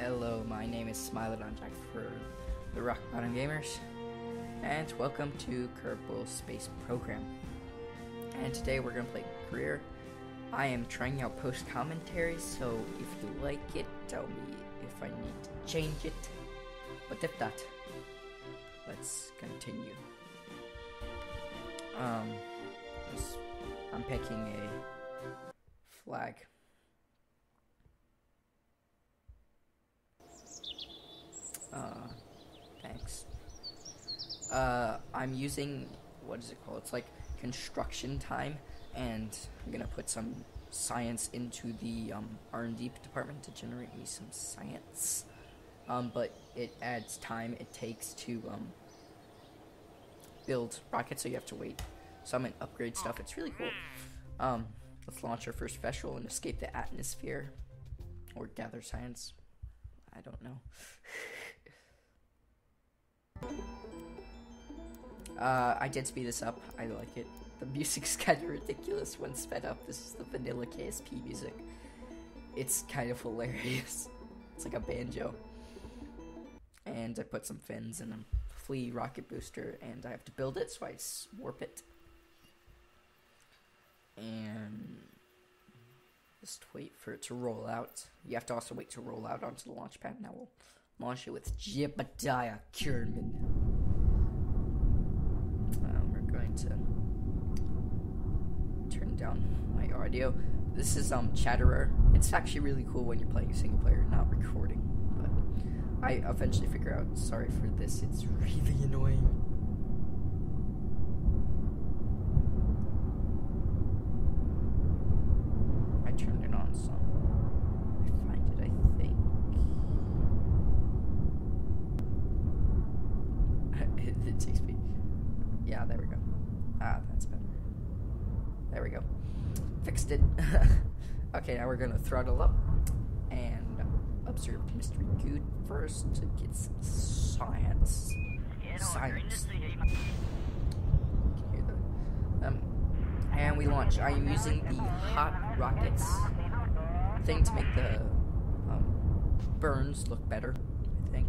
Hello, my name is Smilodon Jack for the Rock Bottom Gamers, and welcome to Kerbal Space Program. And today we're going to play Career. I am trying out post commentary, so if you like it, tell me if I need to change it. But if not, let's continue. I'm picking a flag. Thanks. I'm using, what is it called? It's like construction time, and I'm gonna put some science into the R&D department to generate me some science. But it adds time it takes to build rockets, so you have to wait. So I'm gonna upgrade stuff. It's really cool. Let's launch our first vessel and escape the atmosphere, or gather science. I don't know. I did speed this up. I like it. The music's kind of ridiculous when sped up. This is the vanilla KSP music. It's kind of hilarious. It's like a banjo. And I put some fins in a flea rocket booster, and I have to build it, so I warp it. And just wait for it to roll out. You have to also wait to roll out onto the launch pad. Now we'll launch it with Jebediah Kierman. We're going to turn down my audio. This is Chatterer. It's actually really cool when you're playing single player, not recording. But I eventually figure out, sorry for this, it's really annoying. I turned it on, so I find it, I think. It takes me. Yeah, there we go. That's better. There we go. Fixed it. Okay, now we're gonna throttle up and observe Mystery Good first to get some science. Science. You can hear the, and we launch. I am using the hot rockets thing to make the burns look better, I think.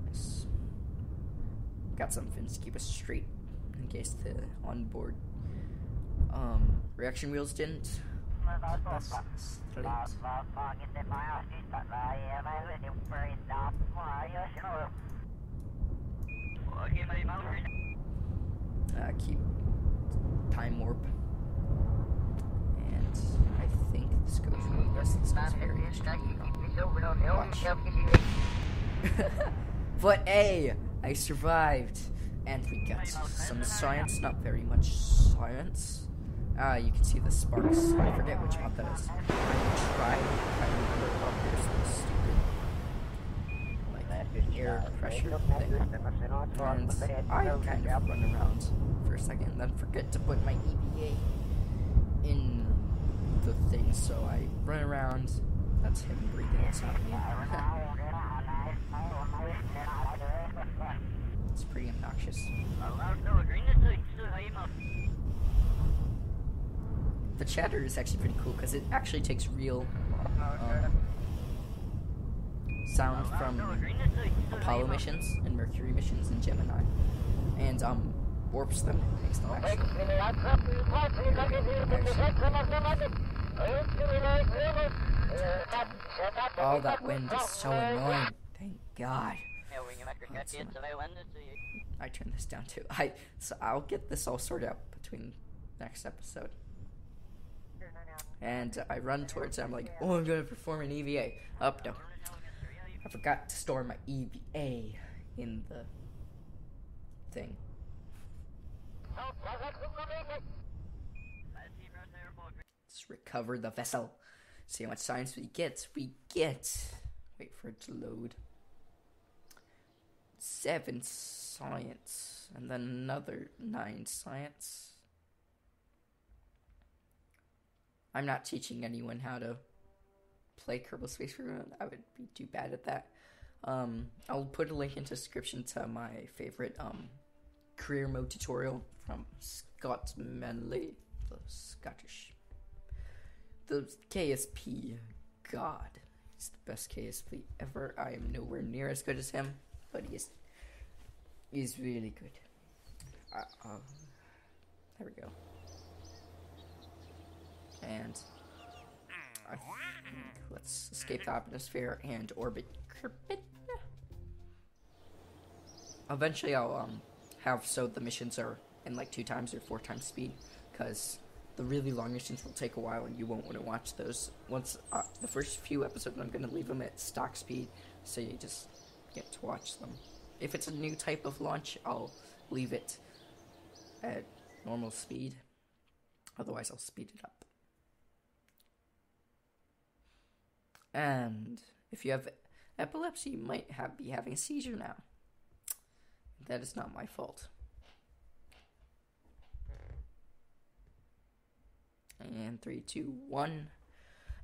Yes. Got some fins to keep us straight in case the onboard reaction wheels didn't. That's straight. Keep time warp. And I think this goes really best. This goes very extremely wrong. Watch. But hey, I survived. And we got some science, not very much science. You can see the sparks. I forget which one that is. I tried to remember. Oh, here's the stupid, like, air pressure thing. And I kind of run around for a second, and then forget to put my EVA in the thing, so I run around. That's him breathing, it's not me. It's pretty obnoxious. The chatter is actually pretty cool because it actually takes real sound from Apollo missions and Mercury missions and Gemini, and warps them, makes them actually. Oh, that wind is so annoying. Thank God. I turn this down too. So I'll get this all sorted out between next episode. And I run towards it. I'm like, oh, I'm gonna perform an EVA. Oh, no. I forgot to store my EVA in the thing. Let's recover the vessel. See how much science we get. Wait for it to load. 7 science. And then another 9 science. I'm not teaching anyone how to play Kerbal Space Program. I would be too bad at that. I'll put a link in the description to my favorite career mode tutorial from Scott Manley, the Scottish, the KSP god. He's the best KSP ever. I am nowhere near as good as him, but he's really good. There we go. And let's escape the atmosphere and orbit Kerbin. Eventually I'll have so the missions are in like 2 times or 4 times speed, because the really long missions will take a while and you won't want to watch those. Once the first few episodes, I'm going to leave them at stock speed so you just get to watch them. If it's a new type of launch, I'll leave it at normal speed. Otherwise I'll speed it up. And if you have epilepsy, you might be having a seizure now. That is not my fault. And 3, 2, 1.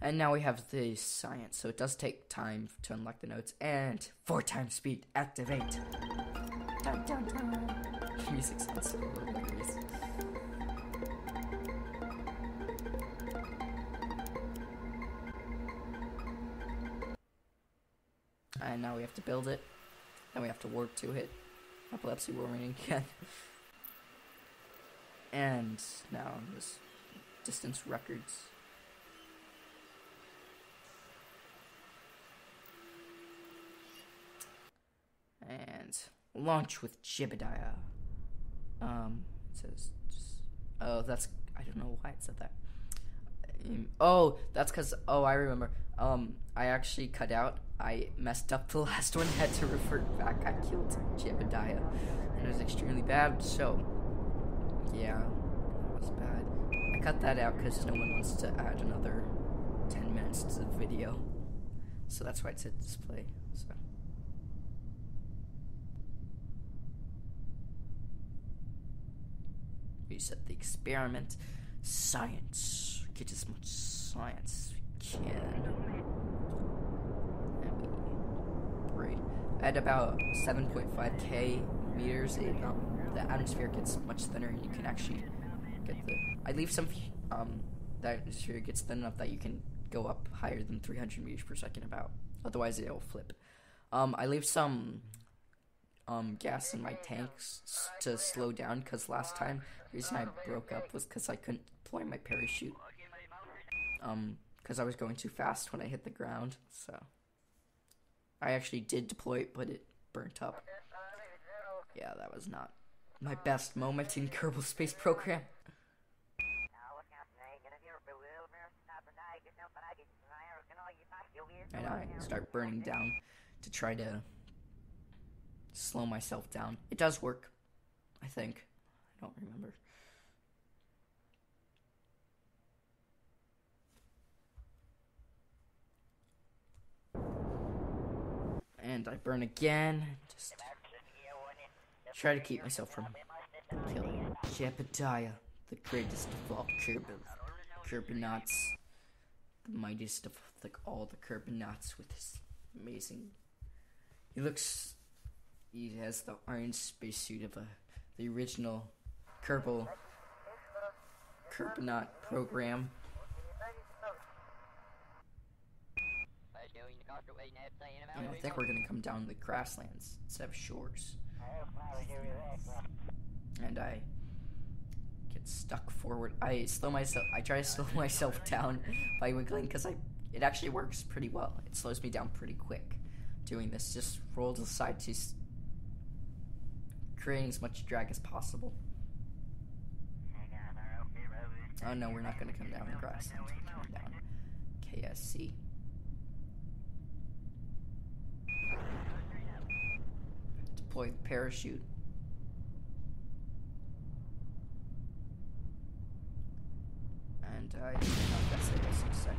And now we have the science, so it does take time to unlock the notes. And 4 times speed, activate. Dun, dun, dun. Music sounds so hilarious. And now we have to build it. Then we have to warp to it. Epilepsy warning again. And now this distance records. And launch with Jebediah. It says oh, that's, I don't know why it said that. Oh, that's because, I remember. I actually cut out. I messed up the last one, had to revert back. I killed Jebediah, and it was extremely bad, so, yeah, that was bad. I cut that out because no one wants to add another 10 minutes to the video, so that's why it said display, so. Reset the experiment. Science. Get as much science as we can. And we at about 7.5k meters, the atmosphere gets much thinner, and you can actually get I leave some. The atmosphere gets thin enough that you can go up higher than 300 meters per second. About. Otherwise, it'll flip. I leave some gas in my tanks to slow down, because last time the reason I broke up was because I couldn't deploy my parachute, because I was going too fast when I hit the ground. So I actually did deploy it, but it burnt up. Yeah, that was not my best moment in Kerbal Space Program. And I start burning down to try to slow myself down. It does work, I think. I don't remember. And I burn again. Just try to keep myself from killing Jebediah, the greatest of all Kerbinauts, the mightiest of all the Kerbinauts, with his amazing. He has the orange spacesuit of the original Kerbinaut program. And I think we're gonna come down the grasslands instead of shores. And I get stuck forward. I try to slow myself down by wiggling, because it actually works pretty well. It slows me down pretty quick doing this. Just roll to the side to creating as much drag as possible. Oh no, we're not going to come down the grasslands. We're coming down KSC. Deploy the parachute. And that's it.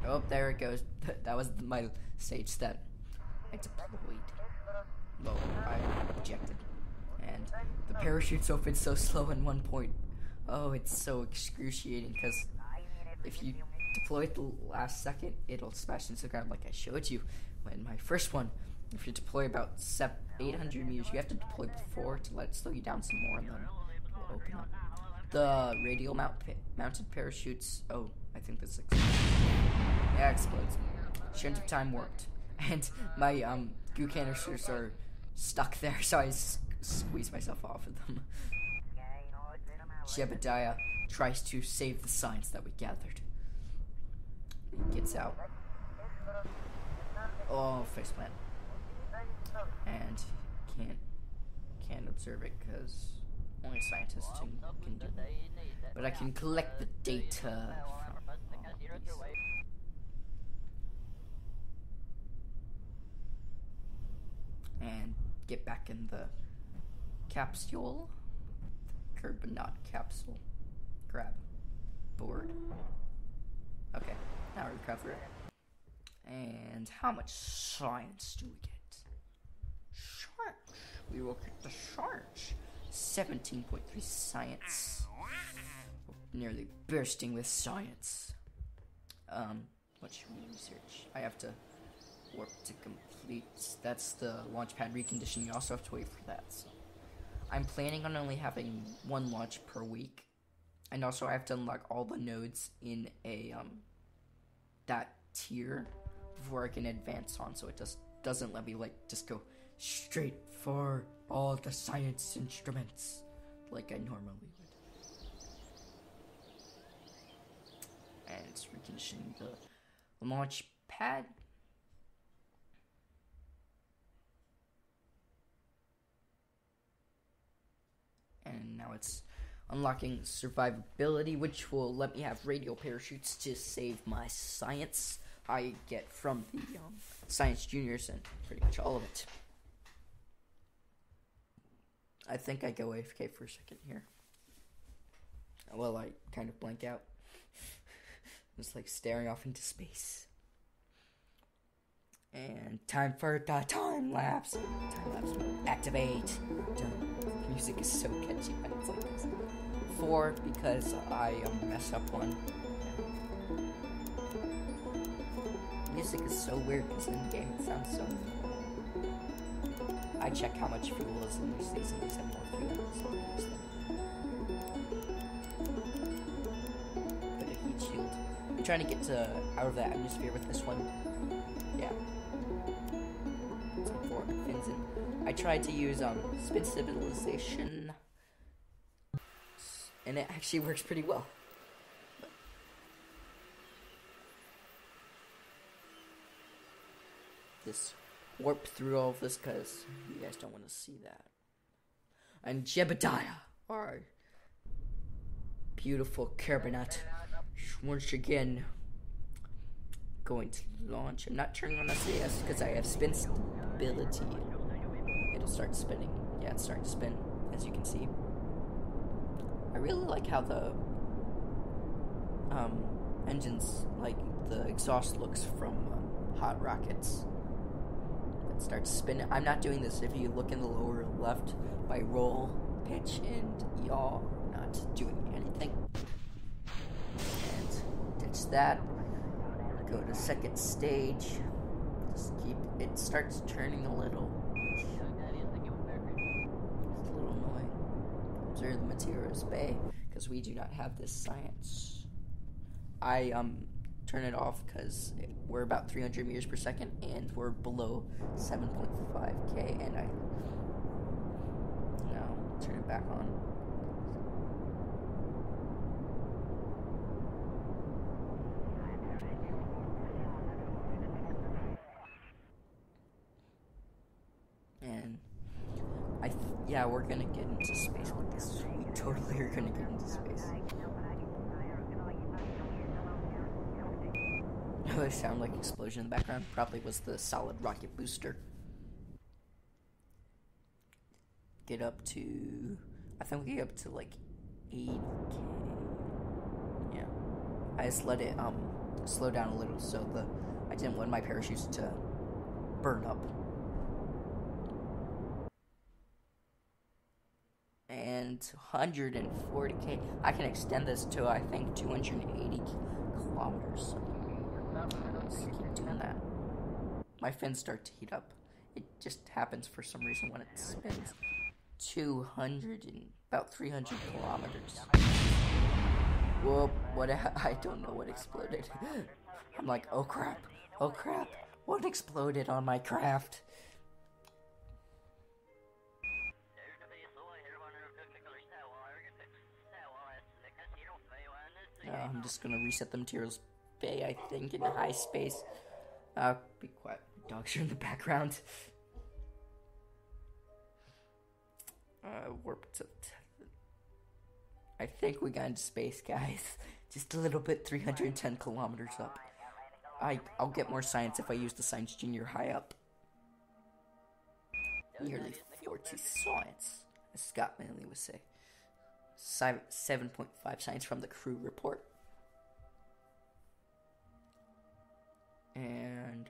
Oh, there it goes. That was my stage that I deployed. Well, I ejected. And the parachute's open so slow in one point. Oh, it's so excruciating, because if you deploy it the last second, it'll smash into the ground like I showed you. When my first one, if you deploy about 800 meters, you have to deploy before to let it slow you down some more, and then it'll open up. The radial mounted parachutes, I think that's explodes. Yeah, explodes. Strength of time worked. and my goo canisters are stuck there, so I squeeze myself off of them. Jebediah tries to save the science that we gathered. He gets out. Oh, faceplant. And can't observe it because only scientists can do it. But I can collect the data from all these. And get back in the capsule. Carbonate capsule. Grab. Board. Okay, now recover. And how much science do we get? Science. We will get the science. 17.3 science. Nearly bursting with science. What should we research? I have to warp to complete. That's the launch pad reconditioning. You also have to wait for that. So I'm planning on only having one launch per week. And also I have to unlock all the nodes in a that tier before I can advance on, so it just doesn't let me just go straight for all the science instruments like I normally would. And it's reconditioning the launch pad. And now it's unlocking survivability, which will let me have radial parachutes to save my science I get from the science juniors and pretty much all of it. I think I go AFK for a second here. Well, I kind of blank out. Just like staring off into space. And time for the time lapse. Time lapse mode. Activate. The music is so catchy when it's like this. 4 because I messed up one. Music is so weird because in the game it sounds so. I check how much fuel is in these seasons. These have more fuel. Put a heat shield. I'm trying to get out of the atmosphere with this one. Yeah. Some 4 fins in. I tried to use spin stabilization, and it actually works pretty well. Just warp through all of this because you guys don't want to see that. And Jebediah, our beautiful carbonate, once again going to launch. I'm not turning on SAS because I have spin stability. It'll start spinning. Yeah, it's starting to spin, as you can see. I really like how the engines, like the exhaust looks from hot rockets. It starts spinning. I'm not doing this. If you look in the lower left, by roll, pitch, and yaw, not doing anything. And ditch that. Go to second stage. Just keep. It starts turning a little. It's a little annoying. Observe the materials bay because we do not have this science. I turn it off because we're about 300 meters per second and we're below 7.5k, and I now turn it back on. And yeah, we're gonna get into space with this. We totally are gonna get into space. They sound like explosion in the background. Probably was the solid rocket booster. Get up to, I think we get up to like 8k. Yeah, I just let it slow down a little so I didn't want my parachutes to burn up. And 140k. I can extend this to I think 280 kilometers. Let's keep doing that. My fins start to heat up. It just happens for some reason when it spins. 200 and about 300 kilometers. Whoop, what? I don't know what exploded. I'm like, oh crap, What exploded on my craft? I'm just gonna reset the materials bay, I think, in high space. Be quiet. Dogs are in the background. Warp to... I think we got into space, guys. Just a little bit, 310 kilometers up. I'll get more science if I use the science junior high up. Nearly 40 science, as Scott Manley would say. 7.5 science from the crew report. And...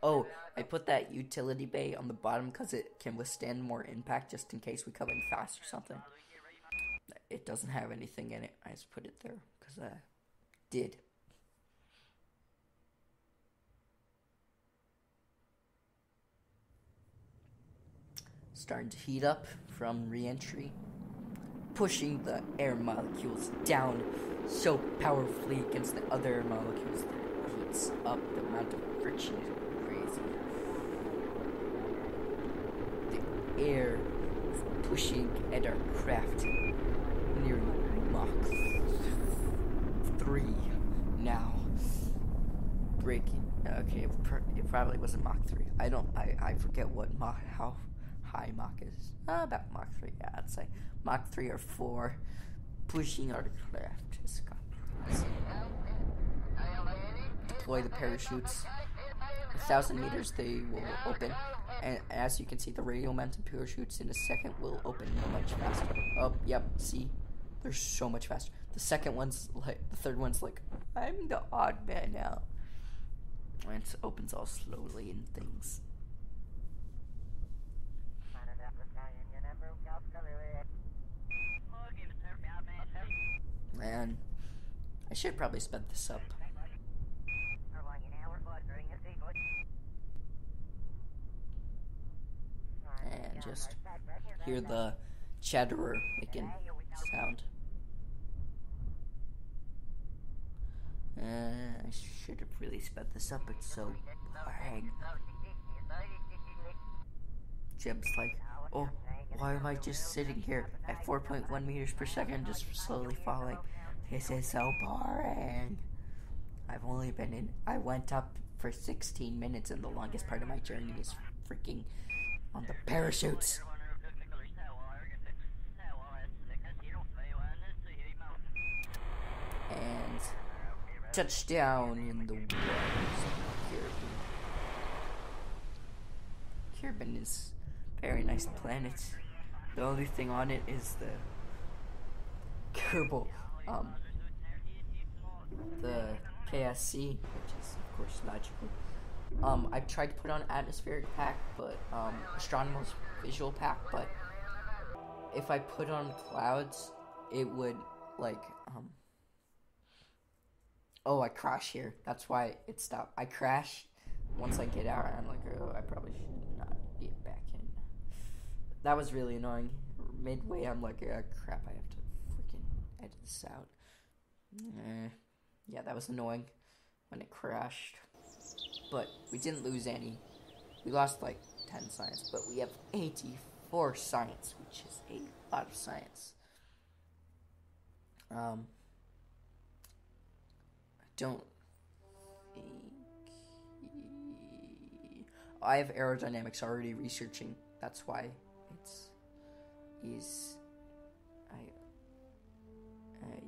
oh, I put that utility bay on the bottom because it can withstand more impact just in case we come in fast or something. It doesn't have anything in it. I just put it there because I did. Starting to heat up from re-entry, pushing the air molecules down so powerfully against the other air molecules that it heats up. The amount of friction is crazy. The air is pushing at our craft nearly Mach 3 now. Breaking. Okay, it probably wasn't Mach 3. I forget what how high Mach is. About Mach 3, yeah, I'd say. Mach 3 or 4. Pushing our craft. Deploy the parachutes. 1,000 meters, they will open. And as you can see, the radial mounted parachutes in a second will open much faster. Oh, yep, see? They're so much faster. The second one's like, the third one's like, I'm the odd man out. And it opens all slowly and things. Man, I should probably sped this up. And just hear the chatterer making sound. I should have really sped this up, it's so boring. Jeb's like, oh, why am I just sitting here at 4.1 meters per second, just slowly falling? This is so boring. I went up for 16 minutes, and the longest part of my journey is freaking on the parachutes. And touchdown in the waters of Kerbin. Kerbin is a very nice planet. The only thing on it is the Kerbal, the KSC, which is of course logical. I've tried to put on atmospheric pack, but astronomer's visual pack, but if I put on clouds, it would like oh, I crash here. That's why it stopped. I crash once I get out, and I'm like, oh, I probably should not get back in. That was really annoying. Midway, I'm like, oh, crap, I have to freaking edit this out. Yeah, that was annoying when it crashed. But we didn't lose any. We lost like 10 science, but we have 84 science, which is a lot of science. I don't think... I have aerodynamics already researching. That's why it's...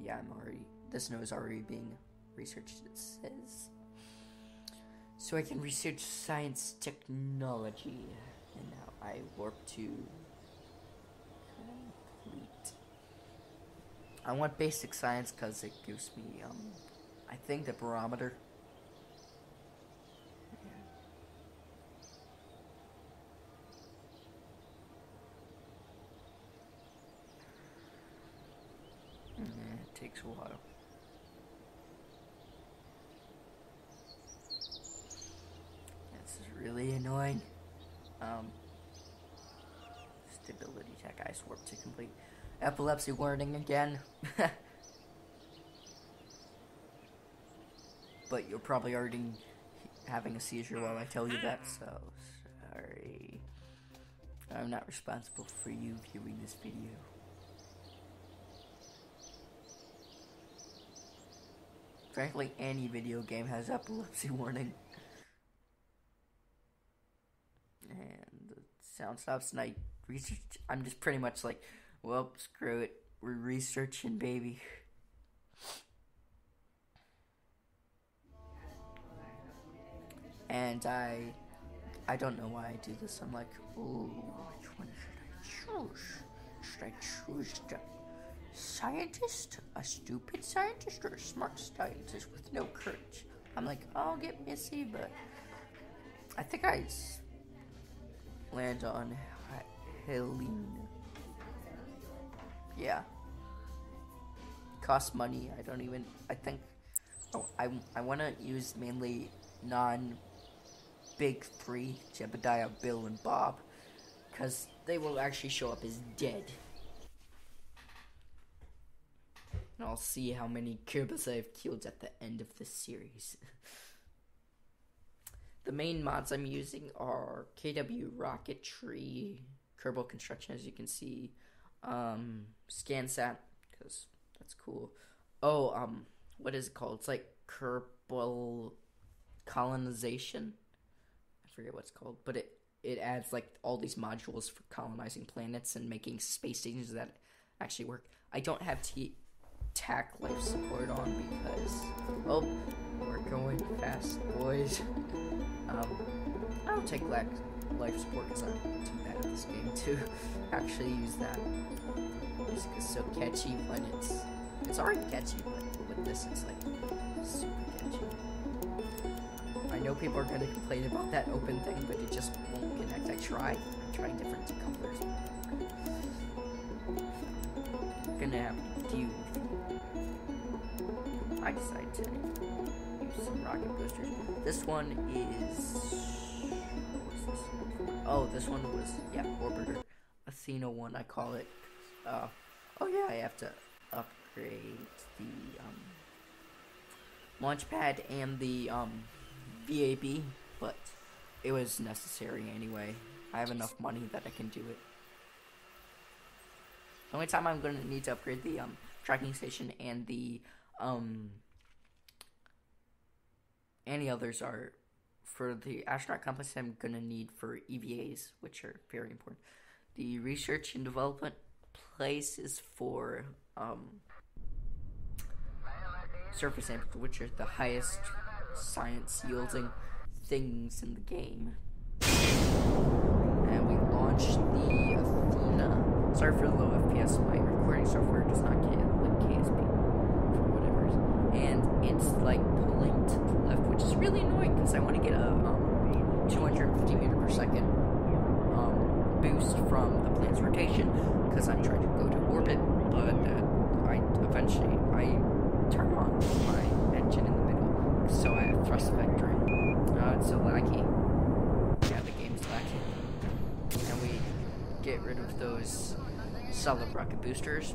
yeah, I'm already... This nose is already being researched, it says. So I can research science technology. And now I warp to complete. I want basic science because it gives me, I think the barometer. Yeah. It takes a while. This is really annoying. Stability tech, I warp to complete. Epilepsy warning again. But you'll probably already having a seizure while I tell you that, so sorry. I'm not responsible for you viewing this video. Frankly, any video game has epilepsy warning. And the sound stops, and I'm just pretty much like, well, screw it. We're researching, baby. And I don't know why I do this. I'm like, ooh, which one should I choose? Should I choose the scientist, a stupid scientist, or a smart scientist with no courage? I'm like, I'll get Missy, but I think I land on Helene. Yeah. Costs money. I think, I want to use mainly non-big three, Jebediah, Bill, and Bob, because they will actually show up as dead. And I'll see how many Kerbals I have killed at the end of this series. The main mods I'm using are KW Rocketry, Kerbal Construction, as you can see, ScanSat, because that's cool. Oh, what is it called? It's like Kerbal Colonization. I forget what it's called, but it adds like all these modules for colonizing planets and making space stations that actually work. I don't have TAC life support on because, oh, we're going fast, boys. I don't take life support because I'm too bad at this game to actually use that. Just because it's so catchy when it's already catchy, but with this it's like super catchy. I know people are going to complain about that open thing, but it just won't connect. I'm trying different decouplers. I'm gonna have to deal with it. I decided to use some rocket boosters. This one is, what's this one? Oh, this one was, yeah, Orbiter. Athena 1, I call it. Oh yeah, I have to upgrade the launch pad and the VAB, but it was necessary anyway. I have enough money that I can do it. The only time I'm going to need to upgrade the tracking station and the any others are for the astronaut complex. I'm going to need for EVAs, which are very important. The research and development place is for surface samples, which are the highest science yielding things in the game. And we launched the Athena. Sorry for the low FPS. My recording software does not get like KSP for whatever reason. And it's like pulling to the left, which is really annoying because I want to get a 250 meter per second boost from the planet's rotation because I'm trying to go to orbit, but eventually I turn on my engine in the middle, so I have thrust vectoring. It's so laggy. Yeah, the game's laggy. And we get rid of those solid rocket boosters.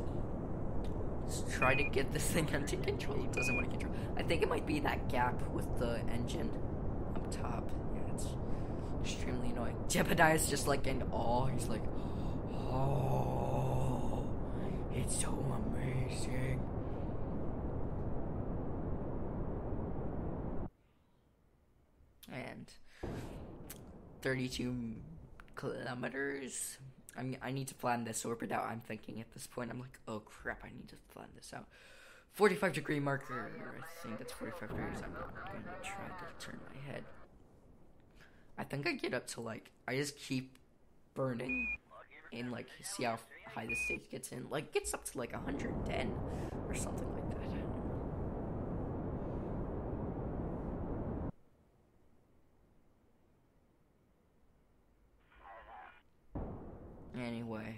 Let's try to get this thing under control. It doesn't want to control. I think it might be that gap with the engine up top. Yeah, it's extremely annoying. Jebediah is just like in awe. He's like, oh, it's so amazing. And 32 kilometers. I need to flatten this orbit out. I'm thinking at this point, I'm like, oh crap, I need to flatten this out. 45 degree marker. I think that's 45 degrees. I'm not going to try to turn my head. I think I get up to like, I just keep burning and like see how high the stage gets in. Like gets up to like 110 or something like that. Anyway,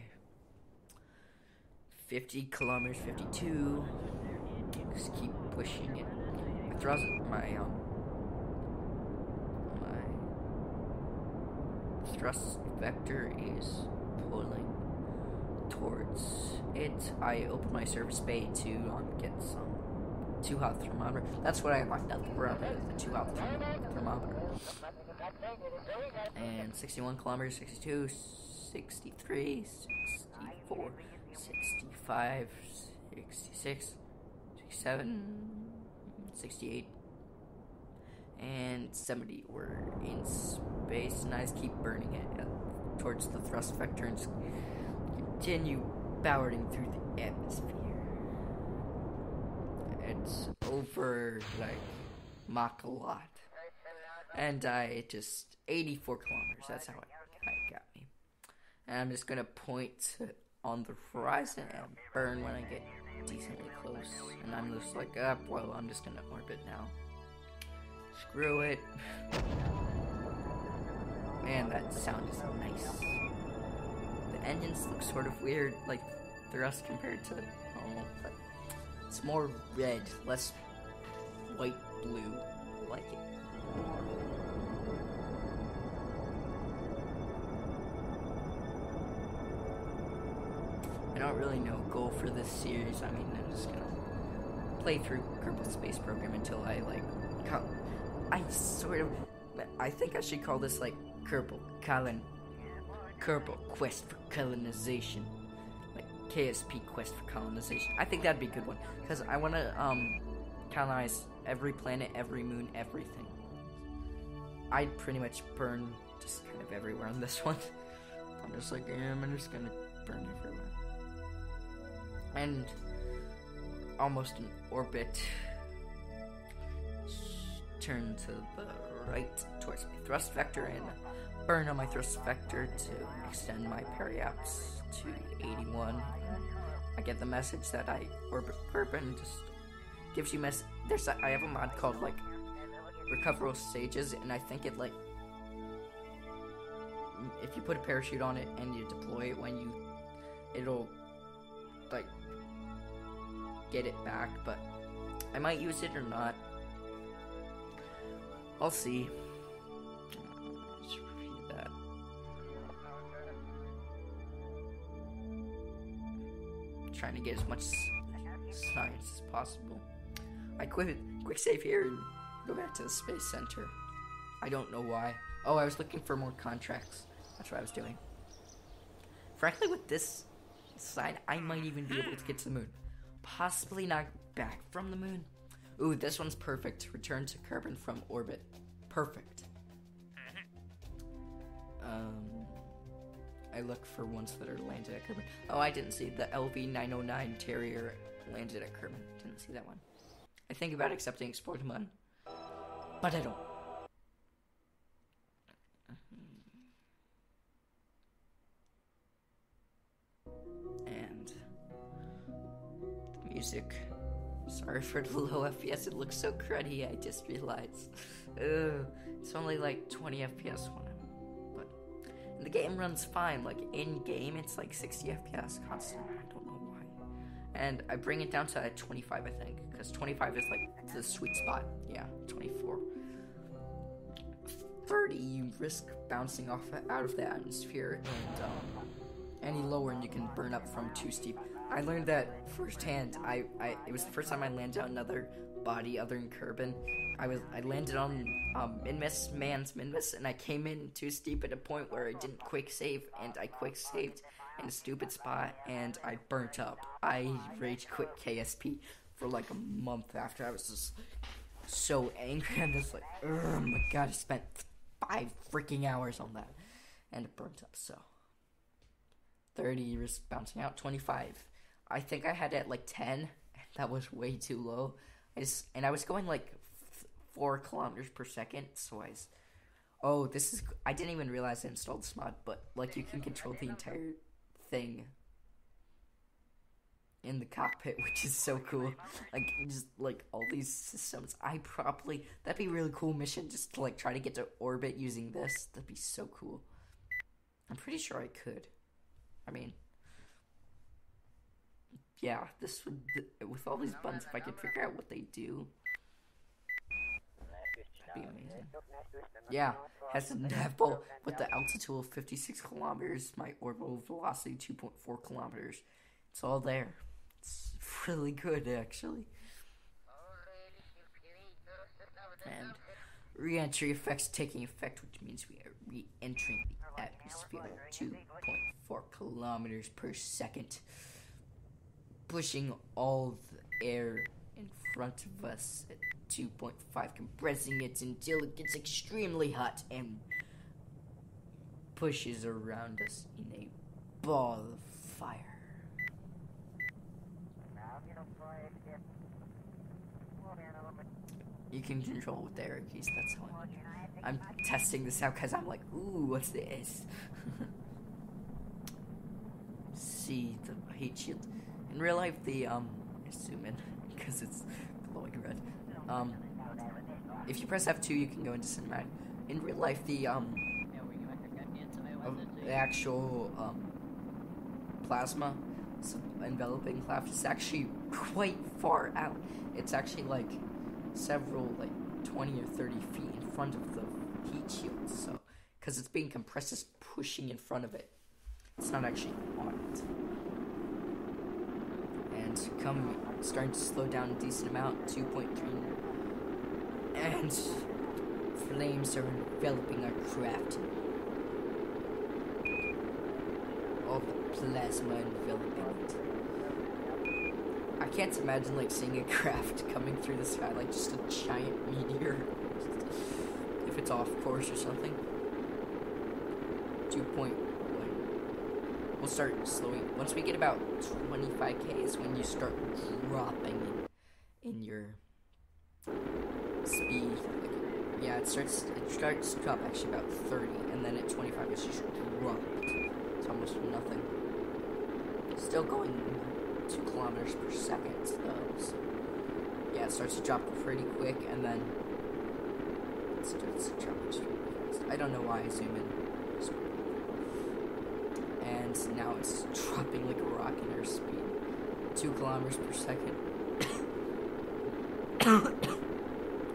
50 kilometers, 52. Just keep pushing it. My thrust vector is pulling towards it. I opened my service bay to get some 2 hot thermometer. That's what I like, not the barometer, the 2 hot thermometer. And 61 kilometers, 62, 63, 64, 65, 66, 67, 68, and 70. We're in space, and I just keep burning it towards the thrust vector and just continue powering through the atmosphere. It's over like Mach a lot. And I just 84 kilometers, that's how it got me. And I'm just gonna point on the horizon and burn when I get decently close. And I'm just like, well, I'm just gonna orbit now. Screw it. Man, that sound is nice. The engines look sort of weird, like thrust compared to normal, but it's more red, less white, blue. I like it. I don't really know a goal for this series. I mean, I'm just gonna play through Kerbal Space Program until I like. I think I should call this like Kerbal Quest for Colonization, like KSP Quest for Colonization. I think that'd be a good one because I want to colonize every planet, every moon, everything. I'd pretty much burn just kind of everywhere on this one. I'm just like, I'm just gonna burn everywhere. And almost in orbit, turn to the right towards my thrust vector and burn on my thrust vector to extend my periaps to 81. I get the message that I orbit Kerb and just gives you I have a mod called like Recoverable Stages, and I think it like if you put a parachute on it and you deploy it it'll like get it back, but I might use it or not. I'll see. Let's repeat that. I'm trying to get as much science as possible. I quick save here and go back to the Space Center. I don't know why. Oh, I was looking for more contracts. That's what I was doing. Frankly, with this side, I might even be able to get to the moon. Possibly not back from the moon. Ooh, this one's perfect. Return to Kerbin from orbit. Perfect. I look for ones that are landed at Kerbin. Oh, I didn't see the LV-909 Terrier landed at Kerbin. Didn't see that one. I think about accepting Explored Mun, but I don't. And the music. Sorry for the low FPS, it looks so cruddy, I just realized. It's only like 20 FPS but the game runs fine, like in game it's like 60 FPS constant, I don't know why. And I bring it down to 25 I think, because 25 is like the sweet spot, yeah, 24. 30 you risk bouncing out of the atmosphere, and any lower and you can burn up from too steep. I learned that firsthand. It was the first time I landed on another body other than Kerbin. I landed on man's Minmus, and I came in too steep at a point where I didn't quick save, and I quick saved in a stupid spot, and I burnt up. I rage quit KSP for like a month after. I was just so angry. I'm just like, oh my god, I spent 5 freaking hours on that, and it burnt up. So 30 risk bouncing out. 25. I think I had it at like 10, and that was way too low. I was going like 4 kilometers per second, so I didn't even realize I installed this mod, but like you can control the entire thing in the cockpit, which is so cool. Like just like all these systems, that'd be a really cool mission, just to like try to get to orbit using this. That'd be so cool. I'm pretty sure I could. I mean, yeah, this would, with all these buttons, if I could figure out what they do, that'd be amazing. Yeah, has a nav with the altitude of 56 kilometers, my orbital velocity 2.4 kilometers. It's all there. It's really good, actually. And re-entry effects taking effect, which means we are re-entering the atmosphere at 2.4 kilometers per second, pushing all the air in front of us at 2.5, compressing it until it gets extremely hot and pushes around us in a ball of fire. You can control with the arrow keys, that's how I'm testing this out because I'm like, ooh, what's this? See the heat shield. In real life, zoom in because it's glowing red. If you press F2, you can go into cinematic. In real life, the actual plasma enveloping cloud is actually quite far out. It's actually like several, like 20 or 30 feet in front of the heat shield. So, because it's being compressed, it's pushing in front of it. It's not actually on it. And starting to slow down a decent amount, 2.3. And flames are enveloping our craft. All the plasma enveloping it. I can't imagine like seeing a craft coming through the sky like just a giant meteor. If it's off course or something. 2.1. We'll start slowing. Once we get about 25k is when you start dropping in your speed. Like, yeah, it starts to drop actually about 30, and then at 25 it's just dropped. It's almost nothing. Still going 2 kilometers per second though. So yeah, it starts to drop pretty quick, and then it starts to drop extremely fast. I don't know why I zoom in. And now it's dropping like a rocket in our speed. 2 kilometers per second.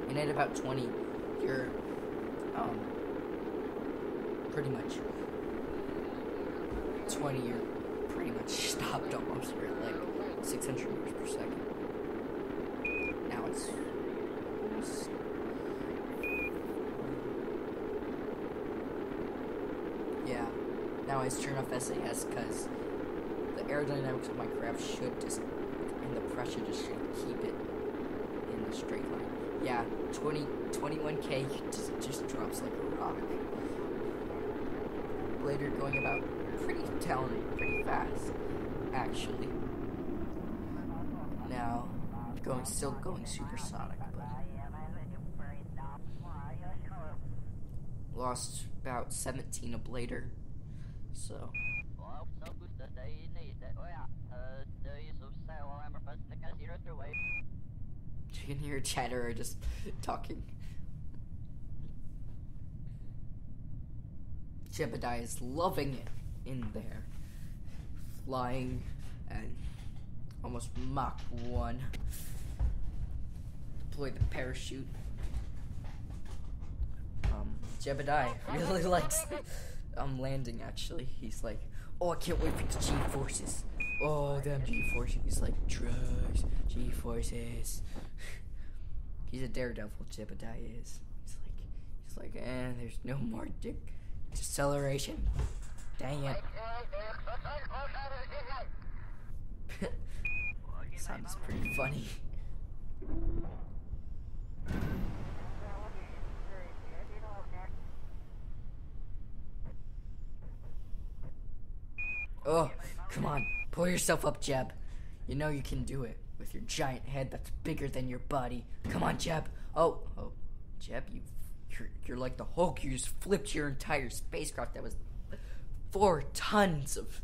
And at about 20, you're pretty much 20, you're pretty much stopped almost. You're at like 600 meters per second. Now it's almost. Yeah. Now I turn off SAS because the aerodynamics of my craft should just, and the pressure just should keep it in the straight line. Yeah, 21k just drops like a rock. Later going about pretty fast, actually. Now, still going supersonic, but lost about 17 a blader. So you can hear Chatterer just talking. Jebediah is loving it in there, flying and almost Mach 1. Deploy the parachute. Jebediah really likes landing, actually. He's like, oh, I can't wait for the G-forces. Oh, them G-forces. He's like, trust G-forces. He's a daredevil, Jebediah is. He's like, there's no more deceleration. Dang it. Sounds pretty funny. Oh, come on. Pull yourself up, Jeb. You know you can do it with your giant head that's bigger than your body. Come on, Jeb. Oh, Jeb, you're like the Hulk. You just flipped your entire spacecraft. That was 4 tons of.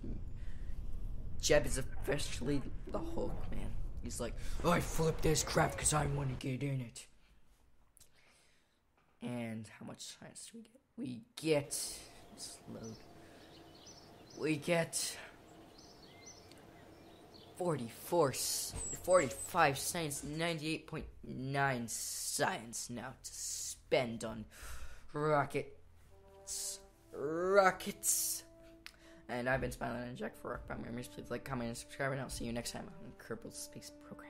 Jeb is officially the Hulk, man. He's like, I flipped this craft because I want to get in it. And how much science do we get? We get 45 science, 98.9 science now to spend on rockets. And I've been Smiling and Jack for Rock Bomb Memories. Please like, comment, and subscribe, and I'll see you next time on Kerbal Space Program.